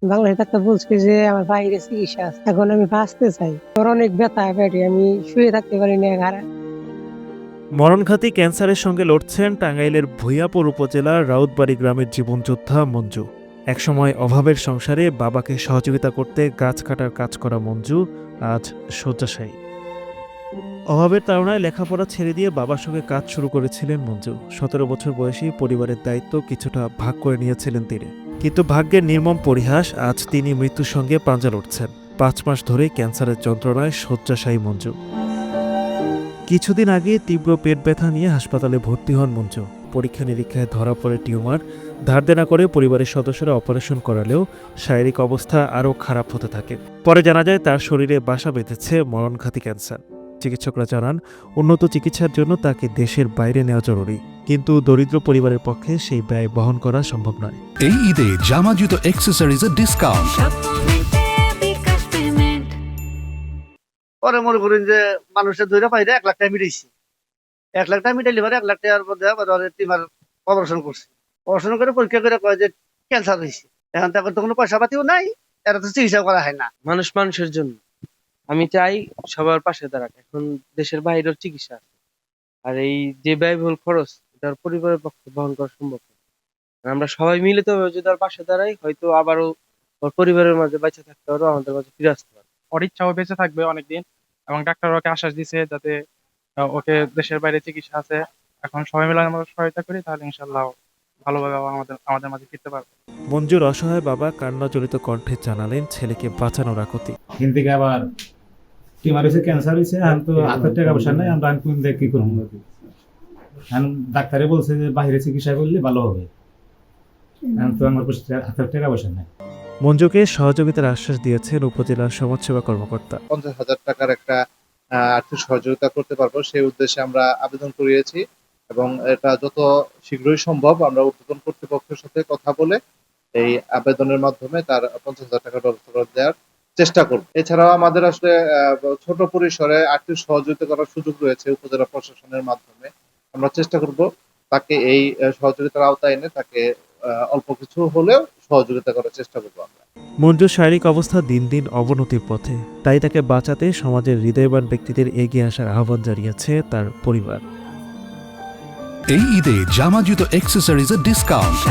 Bangladesh doctor বলছে যে আমার বাইরে চিকিৎসা আছে, এখন আমি বাঁচতে চাই। আমার অনেক ব্যথা পেটে, আমি শুয়ে থাকতে পারি না। মরণঘাতী ক্যান্সারের সঙ্গে লড়ছেন টাঙ্গাইলের ভূঁইয়াপুর উপজেলার রাউতবাড়ি গ্রামের জীবনযোদ্ধা মঞ্জু। একসময় অভাবের সংসারে বাবাকে সহযোগিতা করতে গাছ কাটার কাজ করা মঞ্জু আজ শয্যাশায়ী। অভাবের তাড়নায় লেখাপড়া ছেড়ে দিয়ে বাবার সঙ্গে কাজ শুরু করেছিলেন মঞ্জু। ১৭ বছর বয়সী পরিবারের দায়িত্ব কিছুটা ভাগ করে নিয়েছিলেন তিনি, কিন্তু ভাগ্যের নির্মম পরিহাস, আজ তিনি মৃত্যুর সঙ্গে পাঞ্জা লড়ছেন। ৫ মাস ধরে ক্যান্সারের যন্ত্রণায় শয্যাশায়ী মঞ্জু। কিছুদিন আগে তীব্র পেট ব্যথা নিয়ে হাসপাতালে ভর্তি হন মঞ্জু। পরীক্ষা নিরীক্ষায় ধরা পড়ে টিউমার। ধার দেনা করে পরিবারের সদস্যরা অপারেশন করালেও শারীরিক অবস্থা আরও খারাপ হতে থাকে। পরে জানা যায় তার শরীরে বাসা বেঁধেছে মরণঘাতী ক্যান্সার। চিকিৎসকরা জানান উন্নত চিকিৎসার জন্য তাকে দেশের বাইরে নেওয়া জরুরি, কিন্তু দরিদ্র পরিবারের পক্ষে সেই ব্যয় বহন করা সম্ভব নয়। এই ঈদে জামা জুতো অ্যাক্সেসরিজের ডিসকাউন্ট। পরে মনে করেন যে মানুষের ধরে পাইরে 1 লাখ টাকা মিটাইছি। 1 লাখ টাকা মিটাইলে পরে 1 লাখ টাকার মধ্যে আবার টিমার অপারেশন করছি। অপারেশন করে পরীক্ষা করে কয় যে ক্যান্সার হয়েছে। এখন তো কোনো পয়সা পাতিও নাই, এরা তো চিকিৎসা করা হয় না। মানুষ মানুষের জন্য আমি চাই সবার পাশে দাঁড়াক। এখন দেশের বাইরেও চিকিৎসা আছে, আর এই যে ব্যয়বহুল খরচ এটার পরিবারের পক্ষে বহন করা সম্ভব না। আমরা সবাই মিলিতভাবে যদি তার পাশে দাঁড়াই, হয়তো আবারও ওর পরিবারের মাঝে বেঁচে থাকতে পারবো, আমাদের মাঝে ফিরে আসতে পারবো। ওর ইচ্ছাও বেঁচে থাকবে অনেকদিন, এবং ডাক্তার ওকে আশ্বাস দিছে যাতে ওকে দেশের বাইরে চিকিৎসা আছে। এখন সবাই মিলে আমরা সহায়তা করি, তাহলে ইনশাল্লাহ ভালোভাবে আবার আমাদের মাঝে ফিরতে পারবে। মঞ্জুর অসহায় বাবা কান্নাজড়িত কণ্ঠে জানালেন ছেলেকে বাঁচানোর আকুতি। কিন্তু আবার টিউমার হয়েছে, ক্যান্সার হয়েছে, এখন তো হাতের টাকা পয়সা নাই, আমরা কোন দিয়ে কি করবো? এখন ডাক্তারে বলছে যে বাইরে চিকিৎসা করলে ভালো হবে, এখন তো আমার হাতের টাকা পয়সা নাই। মঞ্জুকে সহযোগিতার আশ্বাস দিয়েছেন উপজেলার সমাজসেবা কর্মকর্তা। 50,000 টাকার একটা আর্থিক সহযোগিতা করতে পারবো সেই উদ্দেশ্যে আমরা আবেদন করিয়েছি, এবং এটা যত শীঘ্রই সম্ভব আমরা ঊর্ধ্বতন কর্তৃপক্ষের সাথে কথা বলে এই আবেদনের মাধ্যমে তার 50,000 টাকার ব্যবস্থা করে দেওয়ার চেষ্টা করব। এছাড়াও আমাদের আসলে ছোট পরিসরে আর্থিক সহযোগিতা করার সুযোগ রয়েছে উপজেলা প্রশাসনের মাধ্যমে। আমরা চেষ্টা করব তাকে এই সহযোগিতার আওতায় এনে তাকে অল্প কিছু হলেও সহযোগিতা করার চেষ্টা করবো আমরা। মঞ্জুর শারীরিক অবস্থা দিন দিন অবনতির পথে, তাই তাকে বাঁচাতে সমাজের হৃদয়বান ব্যক্তিদের এগিয়ে আসার আহ্বান জানিয়েছে তার পরিবার। এই ঈদে জামা জুতো অ্যাক্সেসরিজের ডিসকাউন্ট।